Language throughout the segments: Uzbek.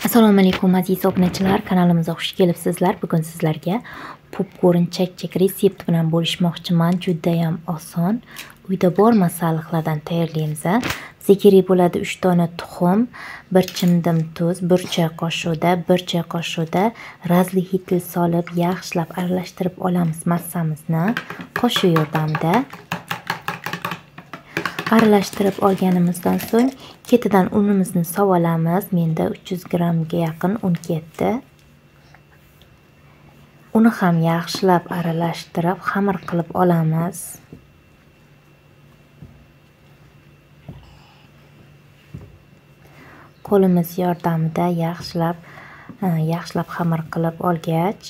Assalomu alaykum aziz obunachilar, kanalimizga xush kelibsizlar. Bugun sizlarga popkorn chak-chak retsepti bilan bo'lishmoqchiman. Juda ham oson. Uyda bor masalliqlardan tayyorlaymiz. Bizga kerak bo'ladi 3 dona tuxum, 1 chimdim tuz, 1 choy qoshig'ida razli-hitil solib yaxshilab aralashtirib olamiz massamizni qoshiq yordamida. Aralashtirib olganimizdan so'ng ketidan unimizni sovolamiz. Menda 300 grammga yaqin un ketdi. Uni ham yaxshilab aralashtirib xamir qilib olamiz. Qo'limiz yordamida yaxshilab xamir qilib olgach,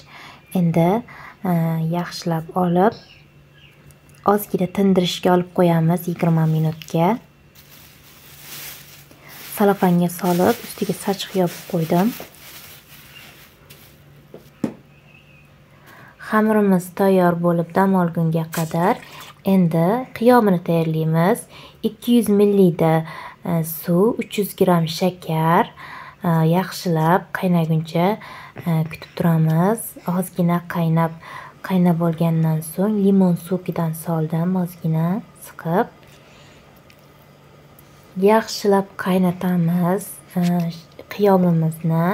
endi yaxshilab olib ozgina tindirishga olib qo'yamiz 20 minutga. Salofanga solib, ustiga sachiq yopib qo'ydim. Xamirimiz tayyor bo'lib dam olgunga qadar endi qiyomini tayyorlaymiz. 200 ml da suv, 300 gram shakar, yaxshilab qaynaguncha kutib turamiz. Ozgina qaynab olgandan so'ng limon sokidan soldim, ozgina siqib. Yaxshilab qaynatamiz qiyomimizni.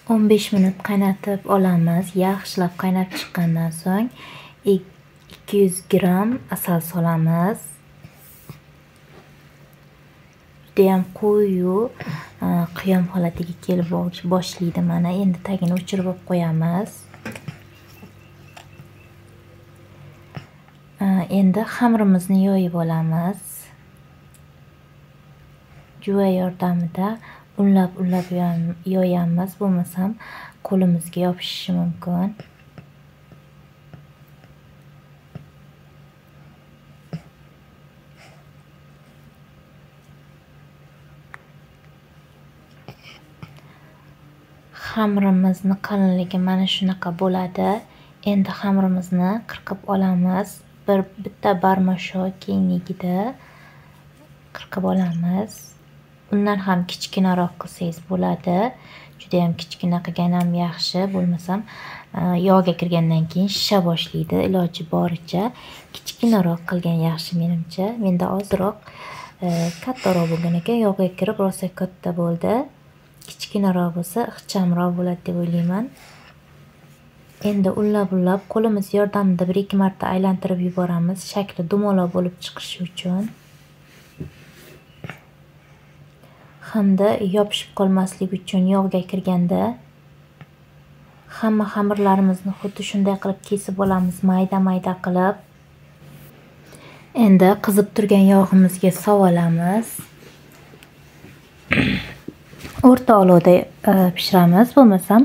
15 minut qaynatib olamiz. Yaxshilab qaynab chiqqandan so'ng 200 gram asal solamiz. Juda ham quyi qiyom holatiga kelib boshlaydi. Mana endi tagini o'chirib qo'yamiz. Endi xamirimizni yoyib olamiz. Juva yordamida unlab yoyamiz, bo'lmasam qo'limizga yopishishi mumkin. Xamirimizni qalinligi mana shunaqa bo'ladi. Endi xamirimizni qirqib olamiz. Bitta barmashok kengligida qirqib olamiz. Undan ham kichkinaroq qilsangiz bo'ladi. Juda ham kichkina qilgan ham yaxshi, bo'lmasam yog'ga kirgandan keyin shisha boshlaydi. Iloji boricha kichkinaroq qilgan yaxshi menimcha. Menda ozroq kattaroq bo'lgan ekan, yog'ga kirib rosa katta bo'ldi. Kichkinaroq bo'lsa ixchamroq bo'ladi deb o'ylayman. Endi unlab qo'limiz yordamida 1-2 marta aylantirib yuboramiz, shakli dumaloq bo'lib chiqishi uchun. Hamda yopishib qolmasligi uchun yog'ga kirganda hamma xamirlarimizni xuddi shunday qilib kesib olamiz, mayda qilib. Endi qizib turgan yog'imizga sovolamiz. O'rta olovda pishiramiz, bo'lmasam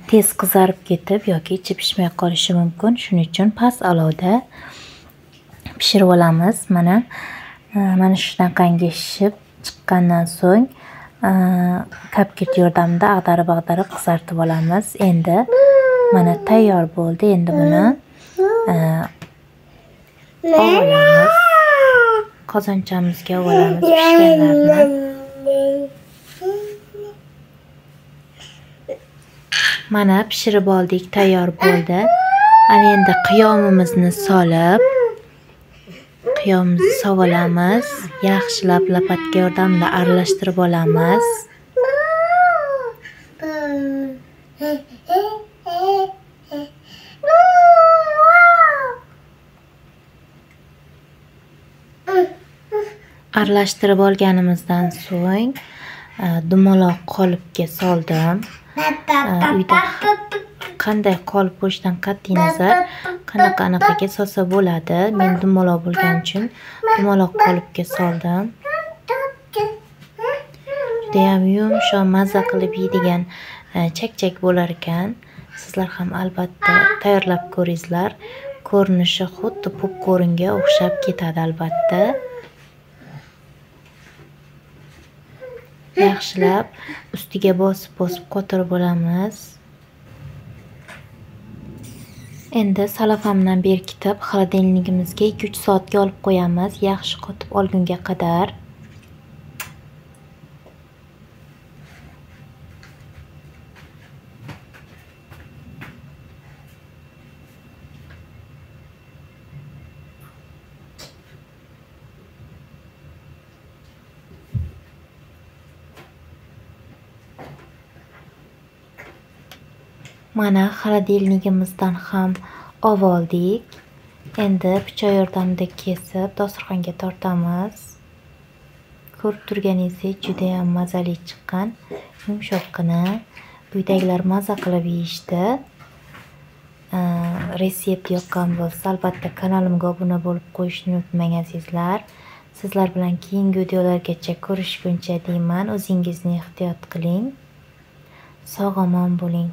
tez qizarib ketib yoki ichi pishmay qolishi mumkin. Shuning uchun past olovda pishirib olamiz. Mana shunaqangi shishib chiqqandan so'ng kapkir yordamida ag'darib qizartib olamiz. Endi mana tayyor bo'ldi. Endi buni olamiz. Qozonchamizga olamiz pishganlarni. Mana pishirib oldik, tayyor bo'ldi. Ana endi qiyomimizni solib, qiyomimizni sovolamiz. Yaxshilab lapatka yordamida aralashtirib olamiz. Aralashtirib olganimizdan so'ng dumaloq qolipga soldim. Uyda qanday qolip bo'lishidan qat'iy nazar qanaqaga solsa bo'ladi. Men dumaloq bo'lgani uchun dumaloq qolipga soldim. Juda ham yumshoq mazza qilib yeydigan chak-chak bo'lar ekan. Sizlar ham albatta tayyorlab ko'ringizlar. Ko'rinishi xuddi popkornga o'xshab ketadi albatta. Yaxshilab ustiga bosib qotirib olamiz. Endi salafandan berkitib xolodilnigimizga 2-3 soatga olib qo'yamiz, yaxshi qotib olgunga qadar. Mana xolodilnigimizdan ham oldik. Endi pichoq yordamida kesib dasturxonga tortamiz. Ko'rib turganingizdek juda ham mazali chiqqan, yumshoqqina. Uydagilar maza qilib yeyishdi. Resept yoqqan bo'lsa, albatta kanalimga obuna bo'lib qo'yishni unutmang azizlar. Sizlar bilan keyingi videolargacha ko'rishguncha deyman, o'zingizni ehtiyot qiling. Sog' omon bo'ling.